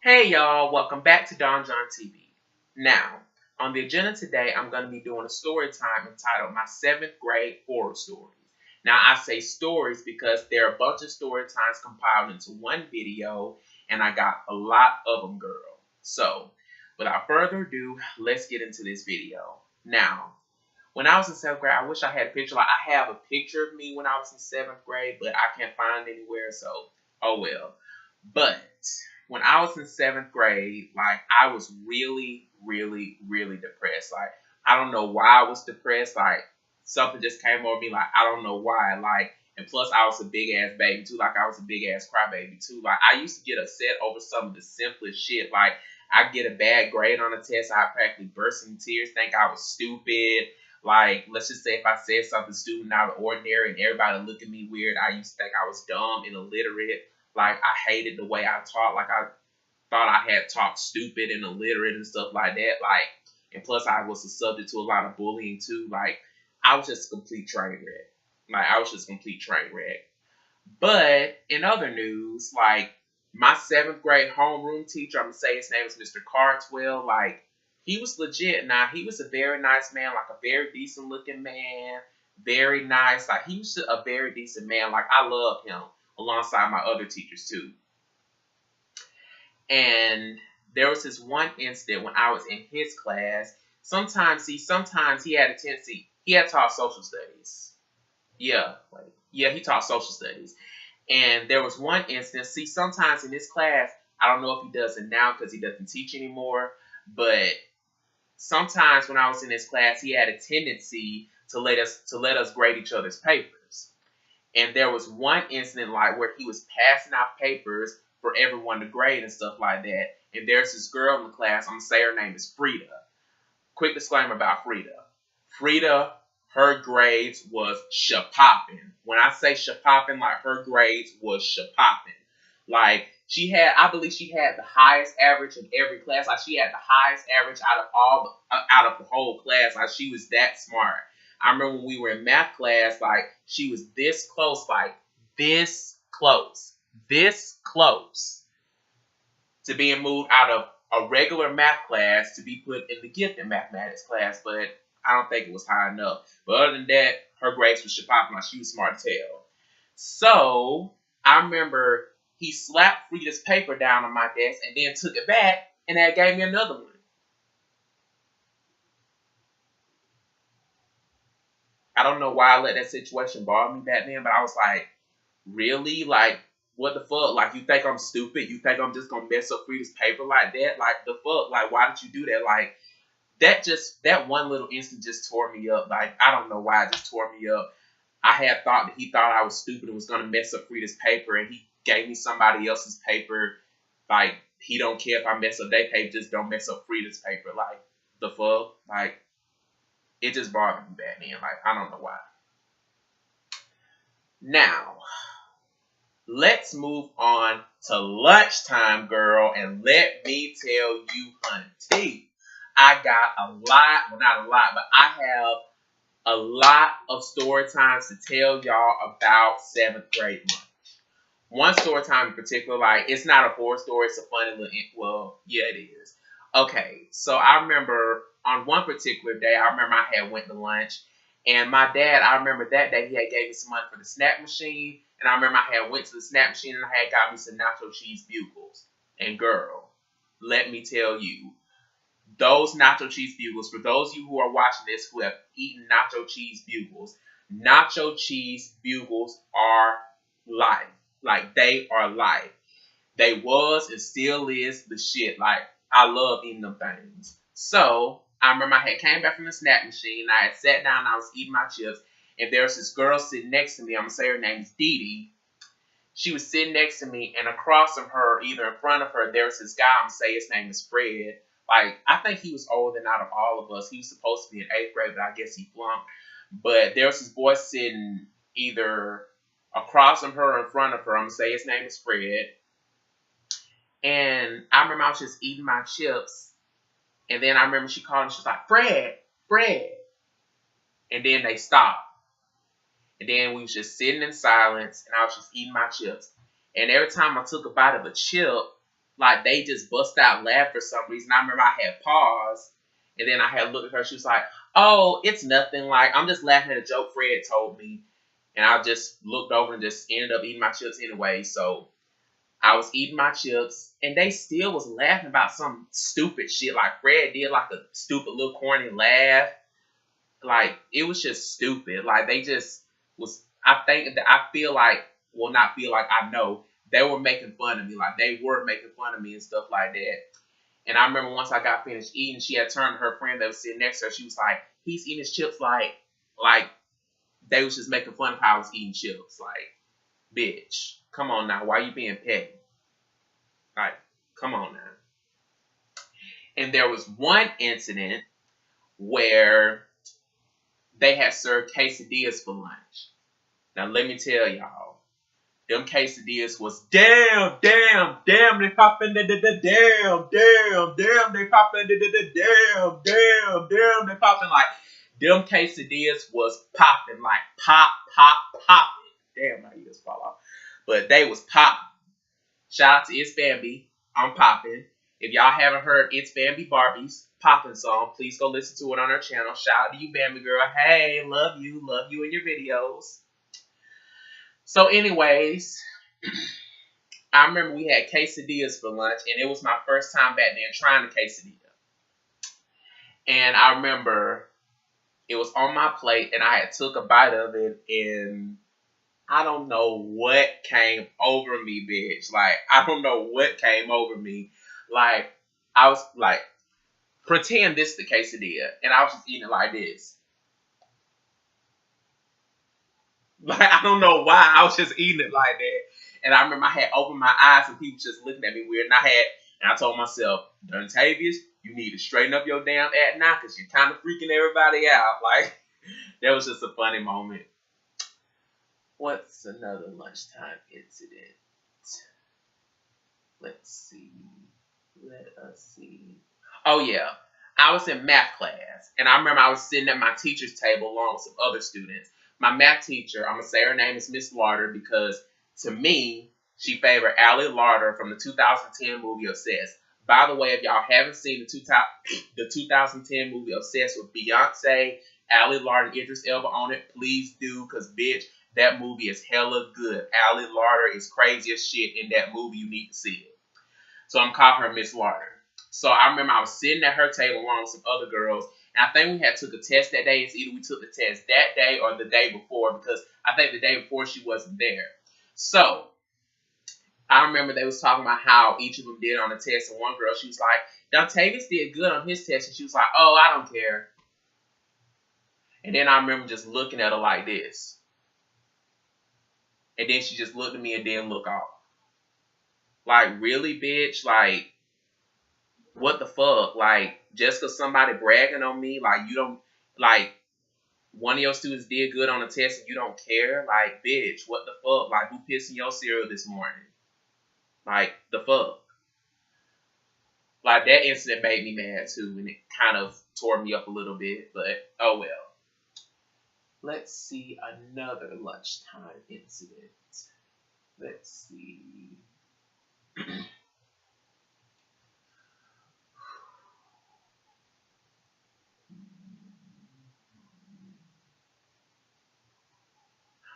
Hey y'all, welcome back to Don John TV. Now, on the agenda today, I'm going to be doing a story time entitled My 7th Grade Horror Stories. Now, I say stories because there are a bunch of story times compiled into one video, and I got a lot of them, girl. So, without further ado, let's get into this video. Now, when I was in 7th grade, I wish I had a picture. Like, I have a picture of me when I was in 7th grade, but I can't find it anywhere, so, oh well. But when I was in 7th grade, like, I was really, really, really depressed. Like, I don't know why I was depressed. Like, something just came over me. Like, I don't know why. Like, and plus I was a big ass baby too. Like, I was a big ass crybaby too. Like, I used to get upset over some of the simplest shit. Like, I get a bad grade on a test, I practically burst into tears, think I was stupid. Like, let's just say if I said something stupid and out of the ordinary and everybody look at me weird, I used to think I was dumb and illiterate. Like, I hated the way I taught. Like, I thought I had talked stupid and illiterate and stuff like that. Like, and plus I was subject to a lot of bullying too. Like, I was just a complete train wreck. Like, I was just a complete train wreck. But in other news, like, my 7th grade homeroom teacher, I'm gonna say his name is Mr. Cartwell. Like, he was legit. Now, he was a very nice man, like a very decent looking man, very nice. Like, he was a very decent man. Like, I love him alongside my other teachers too. And there was this one incident when I was in his class. Sometimes he had a tendency. He had taught social studies. Yeah, he taught social studies. And there was one instance. See, sometimes in this class, I don't know if he does it now because he doesn't teach anymore. But sometimes when I was in his class, he had a tendency to let us grade each other's papers. And there was one incident like where he was passing out papers for everyone to grade and stuff like that. And there's this girl in the class, I'm going to say her name is Frida. Quick disclaimer about Frida. Frida, her grades was shapopping. When I say shapopping, like, her grades was shapopping. Like, I believe she had the highest average of every class. Like, she had the highest average out of the whole class. Like, she was that smart. I remember when we were in math class, like, she was this close, like, this close to being moved out of a regular math class to be put in the gifted mathematics class, but I don't think it was high enough. But other than that, her grades was popping, like, she was smart as hell. So, I remember he slapped Frida's paper down on my desk and then took it back and that gave me another one. I don't know why I let that situation bother me back then, but I was like, really? Like, what the fuck? Like, you think I'm stupid? You think I'm just gonna mess up Frida's paper like that? Like, the fuck? Like, why did you do that? Like, that one little instant just tore me up. Like, I don't know why it just tore me up. I had thought that he thought I was stupid and was gonna mess up Frida's paper, and he gave me somebody else's paper. Like, he don't care if I mess up their paper, just don't mess up Frida's paper. Like, the fuck? Like, it just bothered me bad, man. Like, I don't know why. Now, let's move on to lunchtime, girl, and let me tell you, hunty, I got a lot, well, not a lot, but I have a lot of story times to tell y'all about 7th grade lunch. One story time in particular, like, it's not a horror story, it's a funny little, well, yeah, it is. Okay, so I remember on one particular day, I remember I had went to lunch, and my dad, I remember that day, he had gave me some money for the snack machine, and I remember I had went to the snack machine and I had got me some nacho cheese bugles. And girl, let me tell you, those nacho cheese bugles, for those of you who are watching this who have eaten nacho cheese bugles are life. Like, they are life. They was and still is the shit. Like, I love eating them things. So, I remember I had came back from the snack machine. I had sat down and I was eating my chips. And there was this girl sitting next to me. I'm going to say her name is Dee Dee. She was sitting next to me. And across from her, either in front of her, there was this guy. I'm going to say his name is Fred. Like, I think he was older than out of all of us. He was supposed to be in 8th grade, but I guess he flunked. But there was this boy sitting either across from her or in front of her. I'm going to say his name is Fred. And I remember I was just eating my chips. And then I remember she called and she was like, Fred. And then they stopped. And then we was just sitting in silence, and I was just eating my chips. And every time I took a bite of a chip, like they just bust out laughing for some reason. I remember I had paused, and then I had looked at her. She was like, "Oh, it's nothing. Like I'm just laughing at a joke Fred told me." And I just looked over and just ended up eating my chips anyway. So I was eating my chips, and they still was laughing about some stupid shit. Like Fred did like a stupid little corny laugh. Like it was just stupid. Like they just was. I feel like, well, not feel like, I know they were making fun of me. Like they were making fun of me and stuff like that. And I remember once I got finished eating, she had turned to her friend that was sitting next to her. She was like, "He's eating his chips like they was just making fun of how I was eating chips. Like, bitch, come on now. Why you being petty? Like, come on now." And there was one incident where they had served quesadillas for lunch. Now, let me tell y'all, them quesadillas was damn, they poppin' damn, they poppin' damn, they poppin' like, them quesadillas was popping, like popping. Damn, my ears fall off. But they was popping. Shout out to It's Bambi. I'm popping. If y'all haven't heard It's Bambi Barbie's popping song, please go listen to it on her channel. Shout out to you, Bambi girl. Hey, love you in your videos. So anyways, I remember we had quesadillas for lunch, and it was my first time back then trying the quesadilla. And I remember it was on my plate, and I had took a bite of it, and I don't know what came over me, bitch. Like, I don't know what came over me. Like, I was like, pretend this is the quesadilla, and I was just eating it like this. Like, I don't know why. I was just eating it like that. And I remember I had opened my eyes and people just looking at me weird. And I told myself, Dontavious, you need to straighten up your damn act now because you're kind of freaking everybody out. Like, that was just a funny moment. What's another lunchtime incident? Let's see. Let us see. Oh, yeah. I was in math class. And I remember I was sitting at my teacher's table along with some other students. My math teacher, I'm going to say her name is Miss Larder because to me, she favored Allie Larder from the 2010 movie Obsessed. By the way, if y'all haven't seen the 2010 movie Obsessed with Beyonce, Allie Larder, and Idris Elba on it, please do because, bitch, that movie is hella good. Allie Larder is crazy as shit in that movie. You need to see it. So I'm calling her Miss Larder. So I remember I was sitting at her table along with some other girls. And I think we had took a test that day. It's either we took the test that day or the day before because I think the day before she wasn't there. So I remember they was talking about how each of them did on the test. And one girl, she was like, Dontavious did good on his test. And she was like, oh, I don't care. And then I remember just looking at her like this. And then she just looked at me and then looked off. Like, really, bitch? Like, what the fuck? Like, just because somebody bragging on me, like, you don't, like, one of your students did good on the test and you don't care? Like, bitch, what the fuck? Like, who pissed in your cereal this morning? Like, the fuck? Like, that incident made me mad, too, and it kind of tore me up a little bit, but, oh well. Let's see another lunchtime incident. Let's see.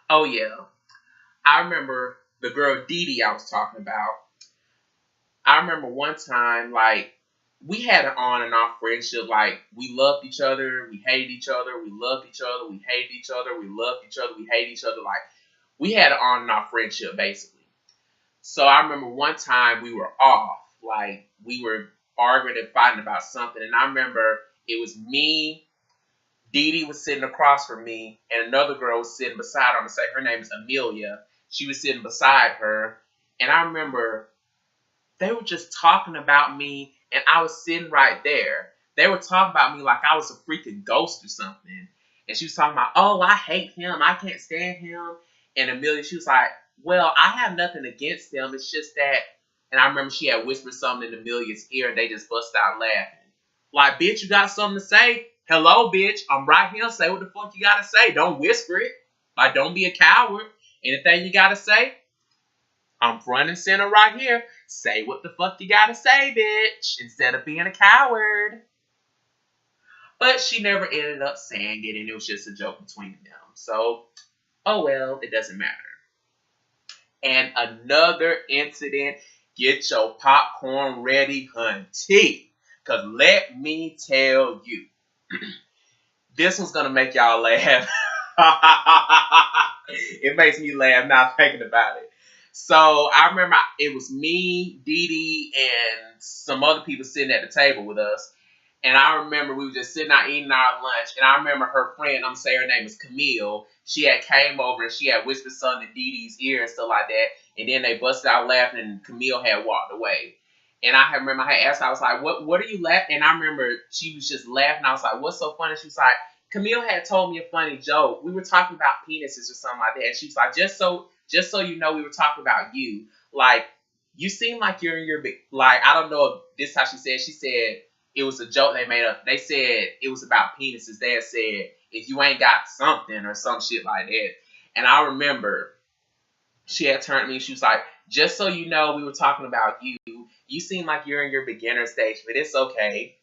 Oh, yeah. I remember the girl Dee I was talking about. I remember one time, like, we had an on and off friendship. Like, we loved each other. We hated each other. We loved each other. We hated each other. We loved each other. We hated each other. Like, we had an on and off friendship, basically. So I remember one time we were off. Like, we were arguing and fighting about something. And I remember it was me, Dee was sitting across from me, and another girl was sitting beside her. I'm going to say her name is Amelia. She was sitting beside her. And I remember they were just talking about me, and I was sitting right there. They were talking about me like I was a freaking ghost or something. And she was talking about, oh, I hate him. I can't stand him. And Amelia, she was like, well, I have nothing against him. It's just that, and I remember she had whispered something in Amelia's ear, and they just bust out laughing. Like, bitch, you got something to say? Hello, bitch. I'm right here. Say what the fuck you got to say. Don't whisper it. Like, don't be a coward. Anything you gotta say, I'm front and center right here. Say what the fuck you gotta say, bitch, instead of being a coward. But she never ended up saying it, and it was just a joke between them. So, oh well, it doesn't matter. And another incident, get your popcorn ready, hunty. Because let me tell you, this one's going to make y'all laugh. It makes me laugh now thinking about it. So I remember it was me, Dee Dee, and some other people sitting at the table with us. And I remember we were just sitting out eating our lunch. And I remember her friend, I'm going to say her name is Camille. She had came over and she had whispered something in Dee Dee's ear and stuff like that. And then they busted out laughing and Camille had walked away. And I remember I had asked her, I was like, what are you laughing? And I remember she was just laughing. I was like, what's so funny? She was like, Camille had told me a funny joke. We were talking about penises or something like that. And she was like, just so you know, we were talking about you. Like, you seem like you're in your big, like, I don't know if this is how she said. She said it was a joke they made up. They said it was about penises. They had said, if you ain't got something or some shit like that. And I remember she had turned to me. She was like, just so you know, we were talking about you. You seem like you're in your beginner stage, but it's okay.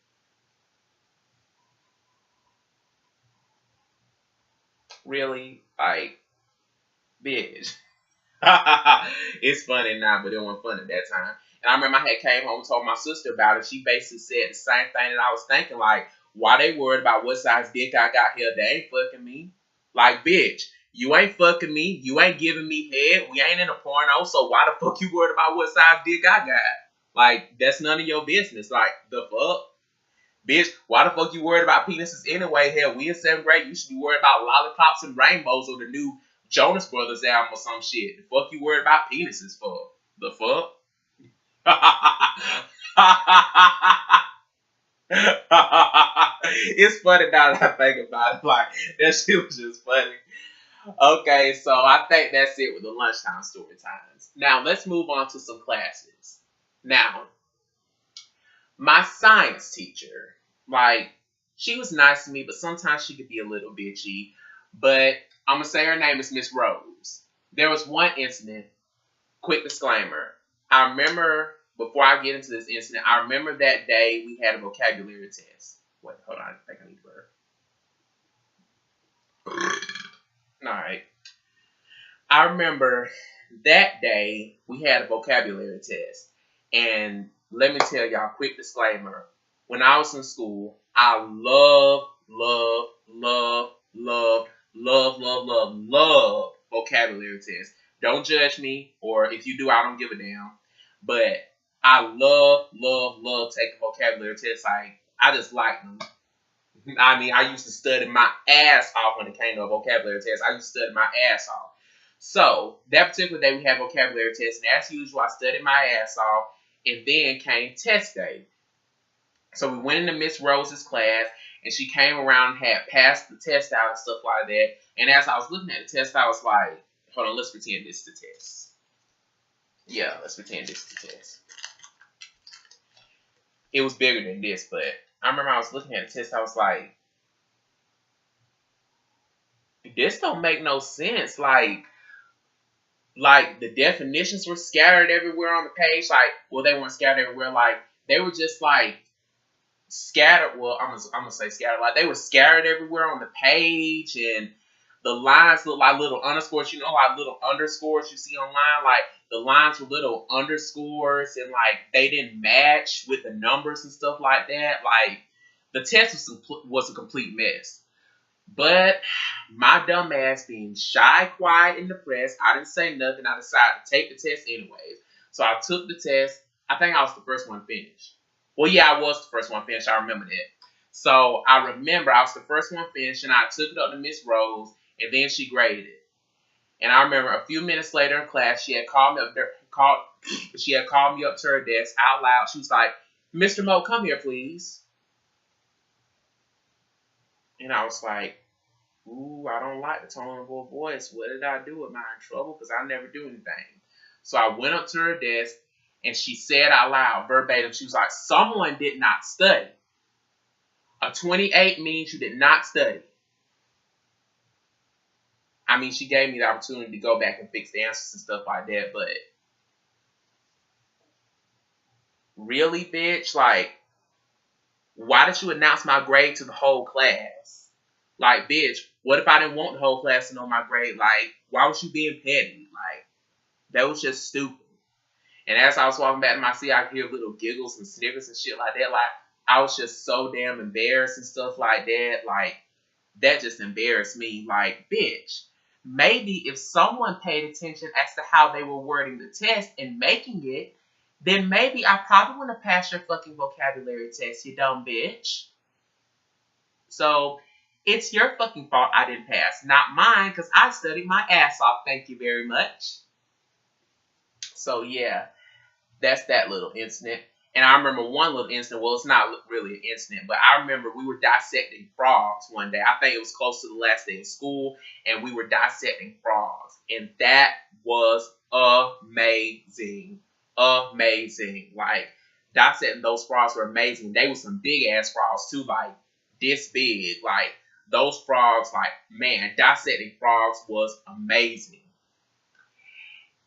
Really? Like, bitch. It's funny now, but it wasn't funny at that time. And I remember I had came home and told my sister about it. She basically said the same thing that I was thinking. Like, why they worried about what size dick I got here? They ain't fucking me. Like, bitch, you ain't fucking me. You ain't giving me head. We ain't in a porno. So why the fuck you worried about what size dick I got? Like, that's none of your business. Like, the fuck? Bitch, why the fuck you worried about penises anyway? Hell, we in 7th grade. You should be worried about lollipops and rainbows or the new Jonas Brothers album or some shit. The fuck you worried about penises for? The fuck? It's funny now that I think about it. Like, that shit was just funny. Okay, so I think that's it with the lunchtime story times. Now, let's move on to some classes. Now, my science teacher, like, she was nice to me, but sometimes she could be a little bitchy. But I'm going to say her name is Miss Rose. There was one incident, quick disclaimer. I remember, before I get into this incident, I remember that day we had a vocabulary test. Wait, hold on, I think I need to burp. Alright. I remember that day we had a vocabulary test. And let me tell y'all, quick disclaimer. When I was in school, I love vocabulary tests. Don't judge me, or if you do, I don't give a damn. But I love taking vocabulary tests. Like, I just like them. I mean, I used to study my ass off when it came to a vocabulary test. I used to study my ass off. So, that particular day, we had vocabulary tests. And as usual, I studied my ass off. And then came test day. So, we went into Miss Rose's class. And she came around and had passed the test out and stuff like that. And as I was looking at the test, I was like, hold on, let's pretend this is the test. Yeah, let's pretend this is the test. It was bigger than this, but I remember I was looking at the test, I was like, this don't make no sense. Like the definitions were scattered everywhere on the page. Like, well, they weren't scattered everywhere. Like, they were just like scattered. Well, I'm gonna say scattered. Like, they were scattered everywhere on the page, and the lines look like little underscores. You know, like little underscores you see online. Like, the lines were little underscores, and like they didn't match with the numbers and stuff like that. Like, the test was a complete mess. But my dumb ass, being shy, quiet, and depressed, I didn't say nothing. I decided to take the test anyways. So I took the test. I think I was the first one finished. Well, yeah, I was the first one finished. I remember that. So I remember I was the first one finished, and I took it up to Miss Rose, and then she graded it. And I remember a few minutes later in class, she had called me up there, she had called me up to her desk out loud. She was like, "Mr. Moate, come here, please." And I was like, ooh, I don't like the tone of her voice. What did I do? Am I in trouble? Because I never do anything. So I went up to her desk, and she said out loud, verbatim, she was like, "Someone did not study. A 28 means you did not study." I mean, she gave me the opportunity to go back and fix the answers and stuff like that, but really, bitch, like, why did you announce my grade to the whole class? Like, bitch, what if I didn't want the whole class to know my grade? Like, why was you being petty? Like, that was just stupid. And as I was walking back to my seat, I could hear little giggles and snickers and shit like that. Like, I was just so damn embarrassed and stuff like that. Like, that just embarrassed me. Like, bitch, maybe if someone paid attention as to how they were wording the test and making it, then maybe I probably wouldn't have passed your fucking vocabulary test, you dumb bitch. So, it's your fucking fault I didn't pass, not mine, because I studied my ass off, thank you very much. So, yeah, that's that little incident. And I remember one little incident, well, it's not really an incident, but I remember we were dissecting frogs one day. I think it was close to the last day of school, and we were dissecting frogs. And that was amazing. Amazing. Like, dissecting those frogs were amazing. They were some big-ass frogs, too, like, this big. Like, those frogs, like, man, dissecting frogs was amazing.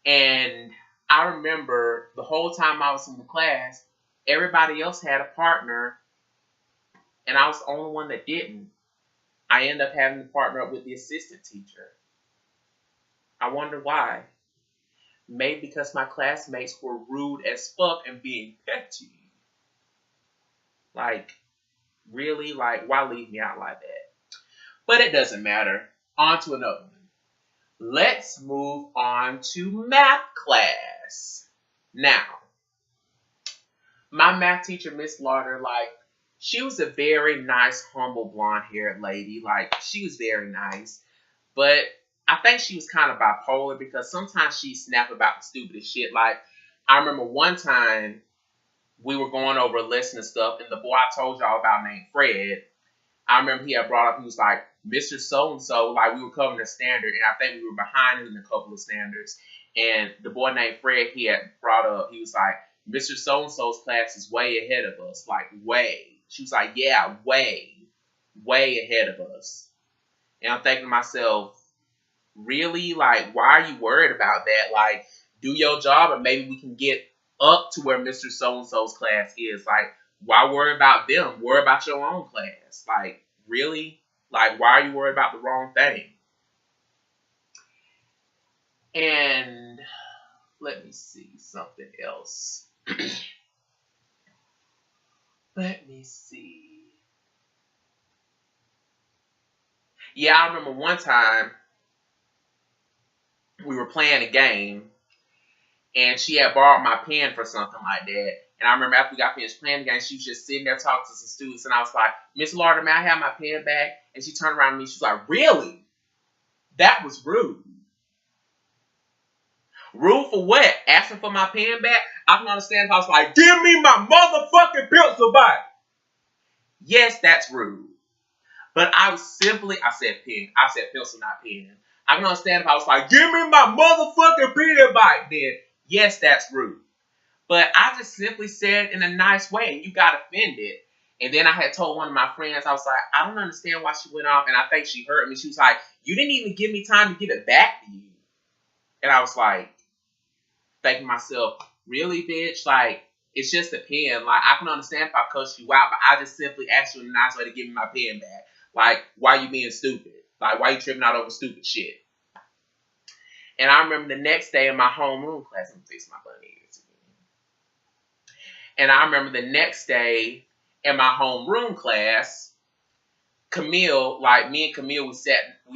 And I remember the whole time I was in the class, everybody else had a partner, and I was the only one that didn't. I ended up having to partner up with the assistant teacher. I wonder why. Maybe because my classmates were rude as fuck and being petty. Like, really? Like, why leave me out like that? But it doesn't matter. On to another one. Let's move on to math class. Now, my math teacher, Miss Lauder, like, she was a very nice, humble, blonde-haired lady. Like, she was very nice. But I think she was kind of bipolar because sometimes she'd snap about the stupidest shit. Like, I remember one time we were going over a lesson and stuff, and the boy I told y'all about named Fred, I remember he had brought up, he was like, Mr. So-and-so, like, we were covering a standard, and I think we were behind him in a couple of standards. And the boy named Fred, he had brought up, he was like, Mr. So-and-so's class is way ahead of us. Like, way. She was like, yeah, way ahead of us. And I'm thinking to myself, really? Like, why are you worried about that? Like, do your job and maybe we can get up to where Mr. So-and-so's class is. Like, why worry about them? Worry about your own class. Like, really? Like, why are you worried about the wrong thing? And let me see something else. Let me see. Yeah, I remember one time we were playing a game and she had borrowed my pen for something like that. And I remember after we got finished playing the game, she was just sitting there talking to some students. And I was like, Miss Lauder, may I have my pen back? And she turned around to me. She was like, really? That was rude. Rude for what? Asking for my pen back? I can understand if I was like, give me my motherfucking pencil back. Yes, that's rude. But I said pen. I said pencil, not pen. I can understand if I was like, give me my motherfucking pen back. Then, yes, that's rude. But I just simply said it in a nice way, and you got offended. And then I had told one of my friends, I was like, I don't understand why she went off. And I think she hurt me. She was like, you didn't even give me time to give it back to you. And I was like, thinking to myself, really, bitch? Like, it's just a pen. Like, I can understand if I cuss you out, but I just simply asked you in a nice way to give me my pen back. Like, why you being stupid? Like, why you tripping out over stupid shit? And I remember the next day in my homeroom class, I'm fixing my bunny ears again. And I remember the next day in my homeroom class, Camille, like me and Camille, we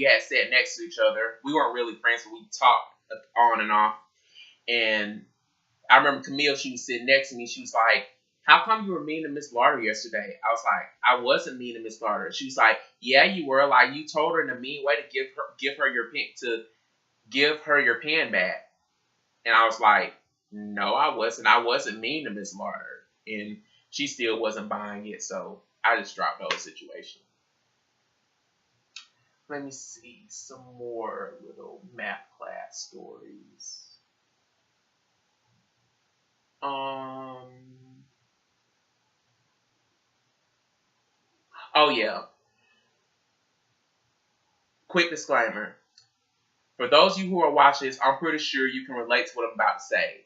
had sat next to each other. We weren't really friends, but we talked on and off. And I remember Camille, she was sitting next to me. She was like, how come you were mean to Miss Lauder yesterday? I was like, I wasn't mean to Miss Lauder. She was like, yeah, you were. Like, you told her in a mean way to give her your pen back. And I was like, no, I wasn't. I wasn't mean to Miss Lauder. And she still wasn't buying it, so I just dropped the whole situation. Let me see some more little math class stories. Oh yeah. Quick disclaimer. For those of you who are watching this, I'm pretty sure you can relate to what I'm about to say.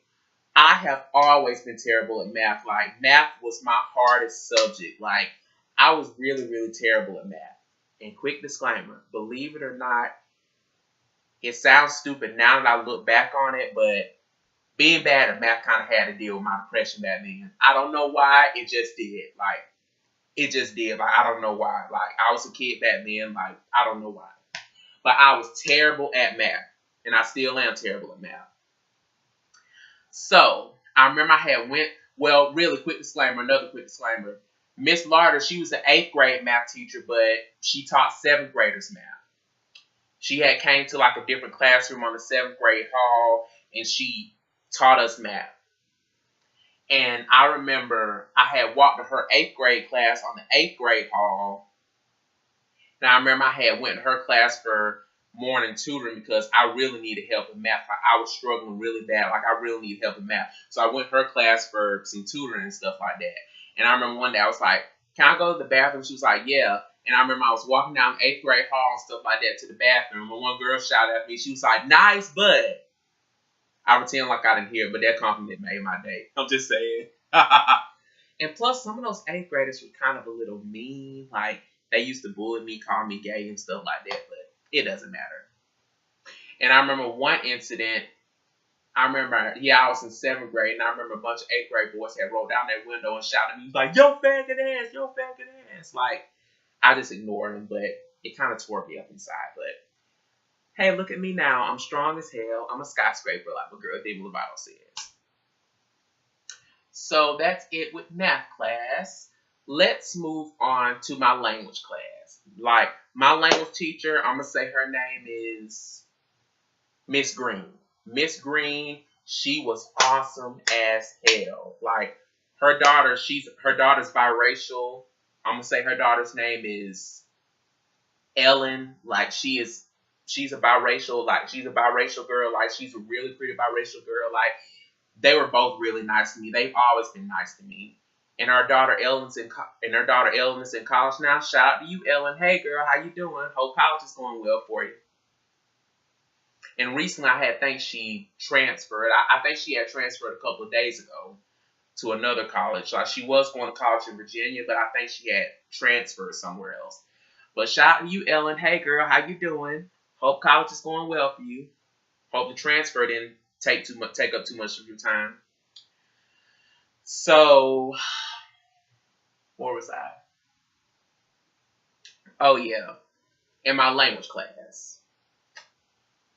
I have always been terrible at math. Like, math was my hardest subject. Like, I was really, really terrible at math. And quick disclaimer, believe it or not, it sounds stupid now that I look back on it, but being bad at math kind of had to deal with my depression back then. I don't know why, it just did. Like, it just did. Like, I don't know why. Like, I was a kid back then. Like, I don't know why. But I was terrible at math. And I still am terrible at math. So, I remember I had well, really quick disclaimer, another quick disclaimer. Miss Larder, she was an 8th grade math teacher, but she taught 7th graders math. She had came to like a different classroom on the 7th grade hall, and she taught us math. And I remember I had walked to her 8th grade class on the 8th grade hall. And I remember I had went to her class for morning tutoring because I really needed help in math. I was struggling really bad. Like, I really needed help in math. So I went to her class for some tutoring and stuff like that. And I remember one day I was like, can I go to the bathroom? She was like, yeah. And I remember I was walking down the 8th grade hall and stuff like that to the bathroom. And one girl shouted at me. She was like, nice butt. I pretend like I didn't hear it, but that compliment made my day. I'm just saying. And plus, some of those 8th graders were kind of a little mean. Like, they used to bully me, call me gay and stuff like that. But it doesn't matter. And I remember one incident. I remember, I was in 7th grade, and I remember a bunch of 8th grade boys had rolled down their window and shouted at me, like, yo, faggot ass, yo, faggot ass. Like, I just ignored them, but it kind of tore me up inside. But hey, look at me now. I'm strong as hell. I'm a skyscraper, like my girl Demi Lovato says. So that's it with math class. Let's move on to my language class. Like, my language teacher, I'm going to say her name is Miss Green. Miss Green, she was awesome as hell. Like, her daughter's biracial. I'm going to say her daughter's name is Ellen. Like, she's a biracial, girl. Like, she's a really pretty biracial girl. Like, they were both really nice to me. They've always been nice to me. And her daughter Ellen's in college now. Shout out to you, Ellen. Hey, girl, how you doing? Hope college is going well for you. And recently, I think she transferred. I think she had transferred a couple of days ago to another college. Like, she was going to college in Virginia, but I think she had transferred somewhere else. But shout out to you, Ellen. Hey, girl, how you doing? Hope college is going well for you. Hope the transfer didn't take up too much of your time. So, where was I? Oh, yeah. In my language class.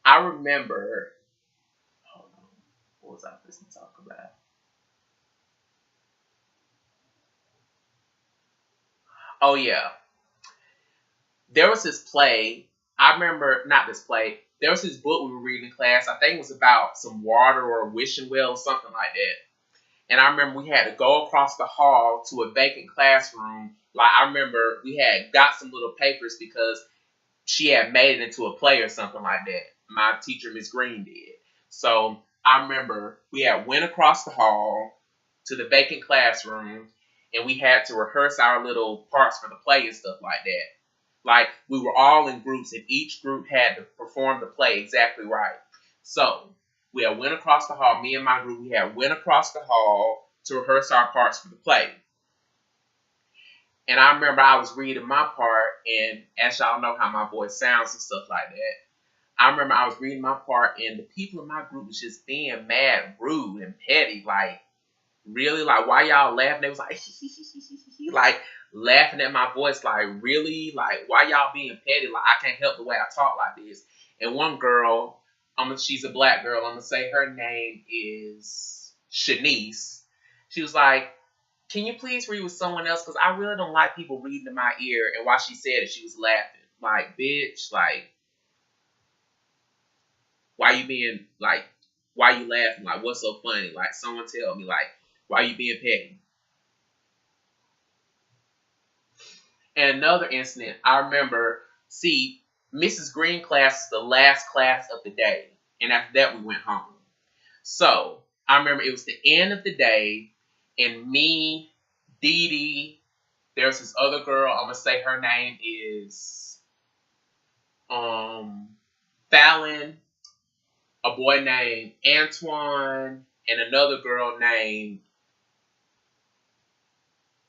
I remember, hold on, what was I supposed to talk about? Oh, yeah. There was this play, there was this book we were reading in class. I think it was about some water or a wishing well or something like that. And I remember we had to go across the hall to a vacant classroom. Like, I remember we had got some little papers because she had made it into a play or something like that. My teacher, Miss Green, did. So I remember we had went across the hall to the vacant classroom, and we had to rehearse our little parts for the play and stuff like that. Like, we were all in groups, and each group had to perform the play exactly right. So we had went across the hall. Me and my group, we had went across the hall to rehearse our parts for the play. And I remember I was reading my part, and as y'all know how my voice sounds and stuff like that, I remember I was reading my part, and the people in my group was just being mad, rude, and petty. Like, really? Like, why y'all laughing? They was like, like, laughing at my voice. Like, really? Like, why y'all being petty? Like, I can't help the way I talk like this. And one girl, she's a black girl. I'm going to say her name is Shanice. She was like, can you please read with someone else? Because I really don't like people reading in my ear. And while she said it, she was laughing. Like, bitch, like, why you laughing? Like, what's so funny? Like, someone tell me, like, why you being petty? And another incident, I remember, Mrs. Green class is the last class of the day. And after that, we went home. So, I remember it was the end of the day, and me, Dee Dee, there's this other girl, I'm going to say her name is Fallon, a boy named Antoine and another girl named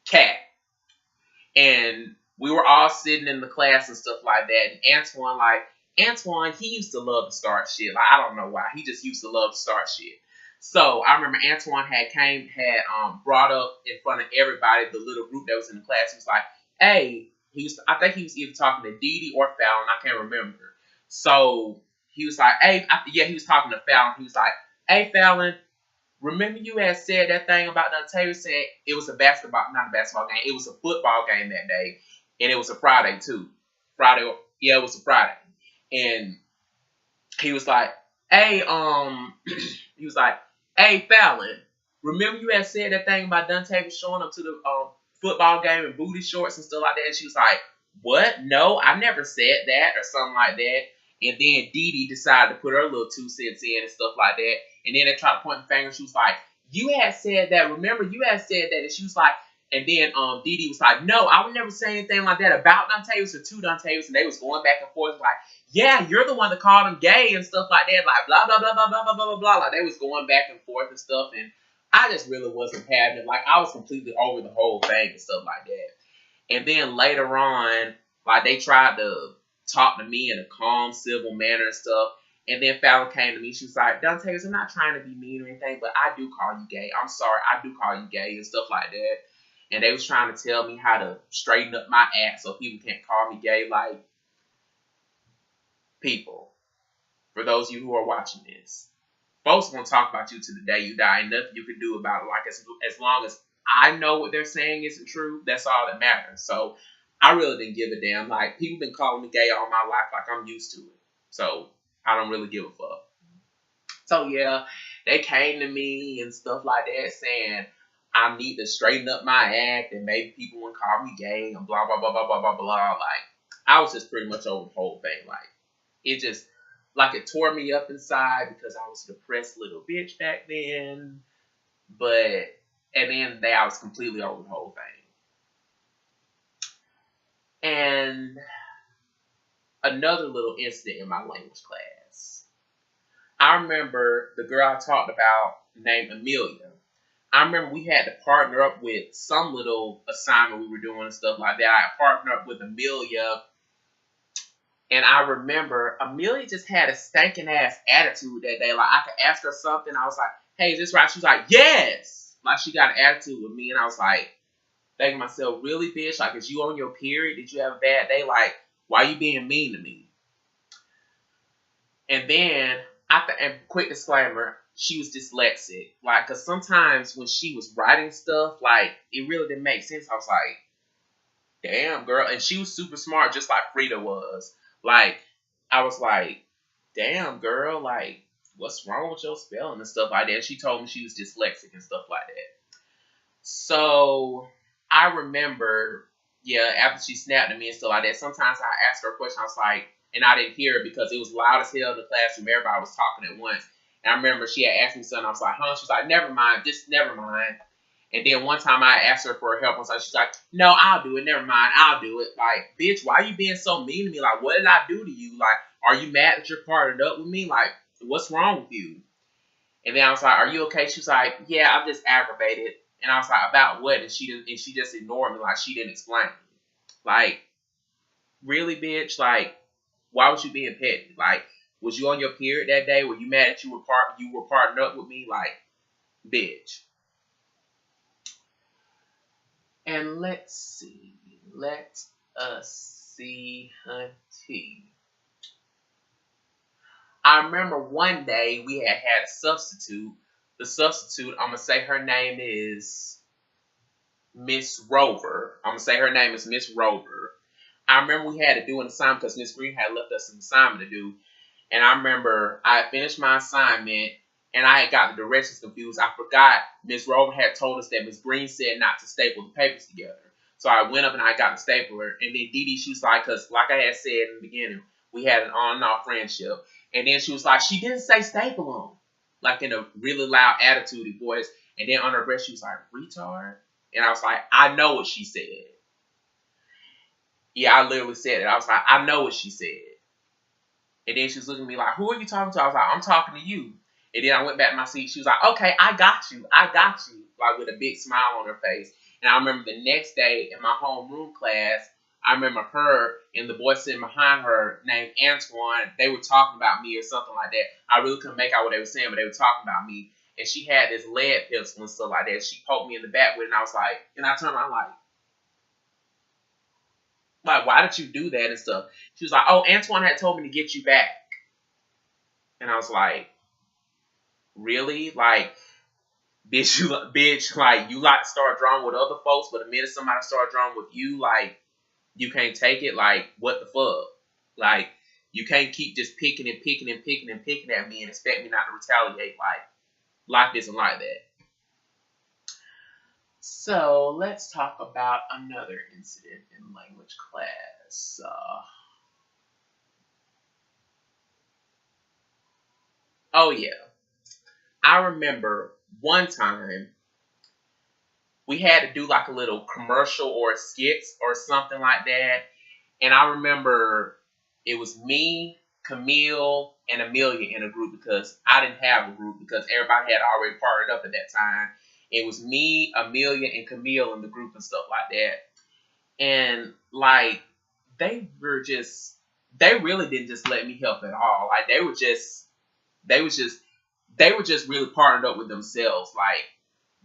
Kat. And we were all sitting in the class and stuff like that. And Antoine, he used to love to start shit. Like, I don't know why. He just used to love to start shit. So I remember Antoine had brought up in front of everybody, the little group that was in the class. He was like, hey, I think he was either talking to Dee Dee or Fallon. I can't remember. So he was like, hey, he was talking to Fallon. He was like, hey, Fallon, remember you had said that thing about Dontavious saying it was not a basketball game. It was a football game that day. And it was a Friday too. It was a Friday. And he was like, hey, he was like, hey, Fallon, remember you had said that thing about Dontavious showing up to the football game in booty shorts and stuff like that? And she was like, what? No, I never said that or something like that. And then Dee Dee decided to put her little 2 cents in and stuff like that. And then they tried to point the finger. She was like, you had said that. Remember, you had said that. And she was like, and then Dee Dee was like, no, I would never say anything like that about Dontavious or to Dontavious. And they was going back and forth like, yeah, you're the one that called him gay and stuff like that. Like, blah, blah, blah, blah, blah, blah, blah, blah, blah. Like, they was going back and forth and stuff. And I just really wasn't having it. Like, I was completely over the whole thing and stuff like that. And then later on, like, they tried to talk to me in a calm, civil manner and stuff. And then Fallon came to me. She was like, Dontavious, I'm not trying to be mean or anything, but I do call you gay. I'm sorry. I do call you gay and stuff like that. And they was trying to tell me how to straighten up my act so people can't call me gay. Like, people, for those of you who are watching this, folks gonna talk about you to the day you die. Ain't nothing you can do about it. Like, as long as I know what they're saying isn't true, that's all that matters. So I really didn't give a damn. Like, people been calling me gay all my life. Like, I'm used to it. So I don't really give a fuck. So yeah, they came to me and stuff like that saying I need to straighten up my act and maybe people wouldn't call me gay and blah, blah, blah, blah, blah, blah, blah. Like, I was just pretty much over the whole thing. Like, it just, like, it tore me up inside because I was a depressed little bitch back then. But at the end of the day, I was completely over the whole thing. And another little incident in my language class. I remember the girl I talked about named Amelia. I remember we had to partner up with some little assignment we were doing and stuff like that. I partnered up with Amelia. And I remember Amelia just had a stinking ass attitude that day. Like, I could ask her something. I was like, hey, is this right? She was like, yes. Like, she got an attitude with me. And I was like, thinking to myself, really, bitch? Like, is you on your period? Did you have a bad day? Like, why are you being mean to me? And then, and quick disclaimer, she was dyslexic. Like, because sometimes when she was writing stuff, like, it really didn't make sense. I was like, damn, girl. And she was super smart, just like Frida was. Like, I was like, damn, girl. Like, what's wrong with your spelling and stuff like that? She told me she was dyslexic and stuff like that. So, I remember, yeah, after she snapped at me and stuff like that, sometimes I asked her a question. I was like, and I didn't hear it because it was loud as hell in the classroom. Everybody was talking at once. And I remember she had asked me something. I was like, huh? She was like, never mind. Just never mind. And then one time I asked her for help. And she's like, no, I'll do it. Never mind. I'll do it. Like, bitch, why are you being so mean to me? Like, what did I do to you? Like, are you mad that you're partnered up with me? Like, what's wrong with you? And then I was like, are you okay? She was like, yeah, I'm just aggravated. And I was like, about what? And she just ignored me. Like, she didn't explain. Like, really, bitch? Like, why was you being petty? Like, was you on your period that day? Were you mad that you were partnered up with me? Like, bitch. And let's see. Let us see, hunty. I remember one day we had a substitute. The substitute, I'm going to say her name is Miss Rover. I'm going to say her name is Miss Rover. I remember we had to do an assignment because Miss Green had left us an assignment to do. And I remember I finished my assignment and I had got the directions confused. I forgot Miss Rover had told us that Miss Green said not to staple the papers together. So I went up and I got the stapler. And then Dee Dee, she was like, because like I had said in the beginning, we had an on and off friendship. And then she was like, she didn't say staple them. Like in a really loud attitude voice. And then on her breath, she was like, retard. And I was like, I know what she said. Yeah, I literally said it. I was like, I know what she said. And then she was looking at me like, who are you talking to? I was like, I'm talking to you. And then I went back to my seat. She was like, okay, I got you. I got you. Like with a big smile on her face. And I remember the next day in my homeroom class, I remember her and the boy sitting behind her named Antoine. They were talking about me or something like that. I really couldn't make out what they were saying, but they were talking about me. And she had this lead pistol and stuff like that. She poked me in the back with it, and I was like, and I turned around like, why did you do that and stuff? She was like, oh, Antoine had told me to get you back. And I was like, really? Like, bitch, like, you like to start drawing with other folks, but the minute somebody start drawing with you, like, you can't take it? Like, what the fuck? Like, you can't keep just picking and picking and picking and picking at me and expect me not to retaliate. Like, life isn't like that. So, let's talk about another incident in language class. Oh, yeah. I remember one time we had to do like a little commercial or a skit or something like that. And I remember it was me, Camille, and Amelia in a group because I didn't have a group because everybody had already partnered up at that time. It was me, Amelia, and Camille in the group and stuff like that. And like they really didn't just let me help at all. Like they were just really partnered up with themselves. Like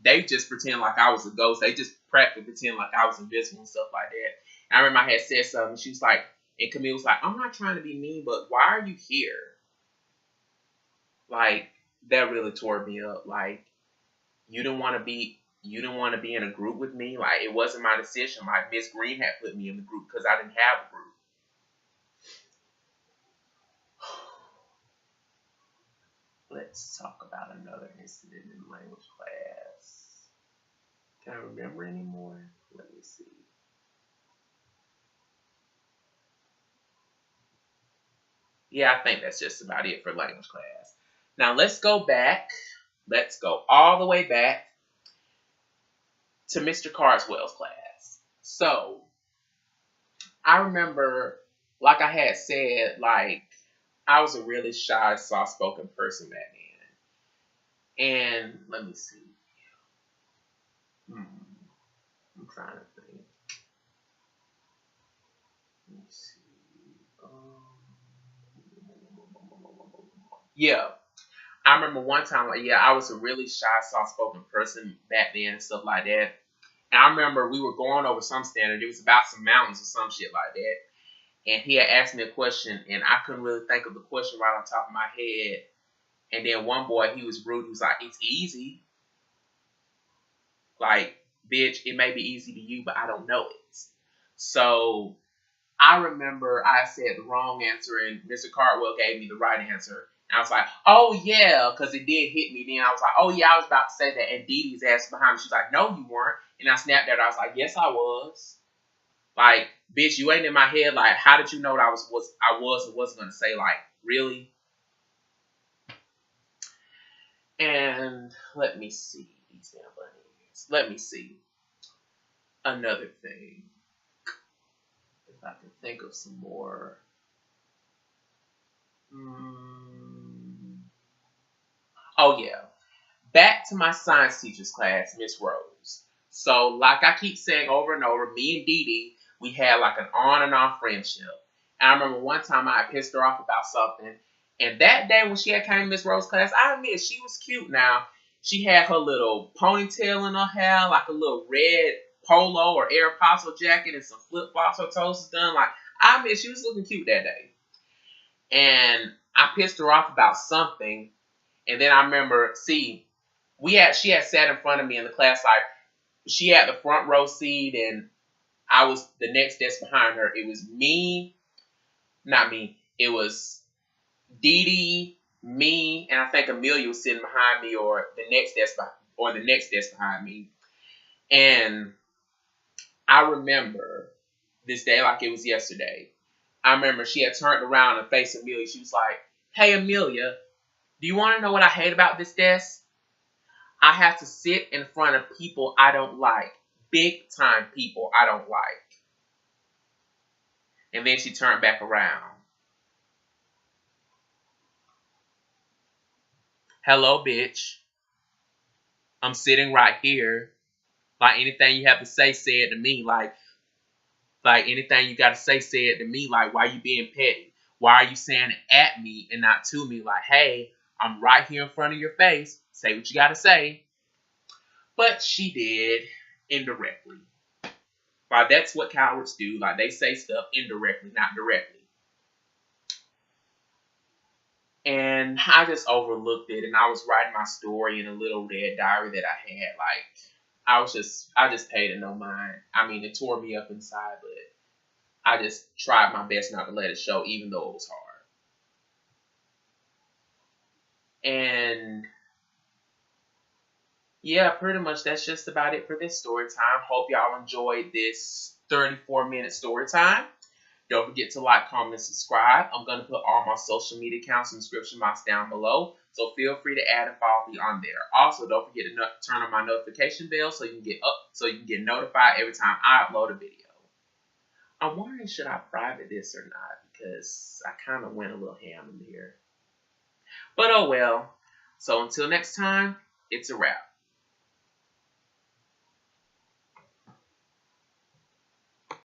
they just pretend like I was a ghost. They just practically pretend like I was invisible and stuff like that. And I remember I had said something. She was like, and Camille was like, I'm not trying to be mean, but why are you here? Like that really tore me up. Like you didn't want to be in a group with me. Like it wasn't my decision. Like Miss Green had put me in the group because I didn't have a group. Let's talk about another incident in language class. Can I remember anymore? Let me see. Yeah, I think that's just about it for language class. Now let's go back. Let's go all the way back to Mr. Carswell's class. So I remember, like I had said, like I was a really shy, soft-spoken person back then. And let me see. I'm trying to think. Let me see. Yeah, I remember one time, like, yeah, I was a really shy, soft-spoken person back then and stuff like that. And I remember we were going over some standard. It was about some mountains or some shit like that. And he had asked me a question, and I couldn't really think of the question right on top of my head. And then one boy, he was rude. He was like, it's easy. Like, bitch, it may be easy to you, but I don't know it. So I remember I said the wrong answer, and Mr. Cardwell gave me the right answer. And I was like, oh, yeah, because it did hit me. Then I was like, oh, yeah, I was about to say that. And Dee Dee's ass behind me. She's like, no, you weren't. And I snapped at her. I was like, yes, I was. Like, bitch, you ain't in my head. Like, how did you know that I wasn't going to say, like, really? And let me see. These damn bunnies. Let me see. Another thing. If I can think of some more. Oh, yeah. Back to my science teacher's class, Miss Rose. So, like I keep saying over and over, me and Dee Dee, we had like an on and off friendship. And I remember one time I pissed her off about something. And that day when she had came to Miss Rose's class, I admit she was cute now. She had her little ponytail in her hair, like a little red polo or Aeropostale jacket and some flip-flops. Her toes was done. Like, I admit she was looking cute that day. And I pissed her off about something. And then I remember, she had sat in front of me in the class, like she had the front row seat and I was the next desk behind her. It was it was Dee Dee, me, and I think Amelia was sitting behind me or the next desk behind me. And I remember this day like it was yesterday. I remember she had turned around and faced Amelia. She was like, hey Amelia, do you want to know what I hate about this desk? I have to sit in front of people I don't like. Big time people I don't like. And then she turned back around. Hello, bitch. I'm sitting right here. Like, anything you have to say, say it to me. Like anything you got to say it to me. Like, why you being petty? Why are you saying it at me and not to me? Like, hey, I'm right here in front of your face. Say what you got to say. But she did indirectly. Like, that's what cowards do. Like, they say stuff indirectly, not directly. And I just overlooked it, and I was writing my story in a little red diary that I had. Like, I just paid it no mind. I mean, it tore me up inside, but I just tried my best not to let it show, even though it was hard. And yeah, pretty much that's just about it for this story time. Hope y'all enjoyed this 34-minute story time. Don't forget to like, comment, and subscribe. I'm going to put all my social media accounts in the description box down below, so feel free to add and follow me on there. Also, don't forget to turn on my notification bell so you can get notified every time I upload a video. I'm wondering, should I private this or not, because I kind of went a little ham in here. But oh well. So until next time, it's a wrap.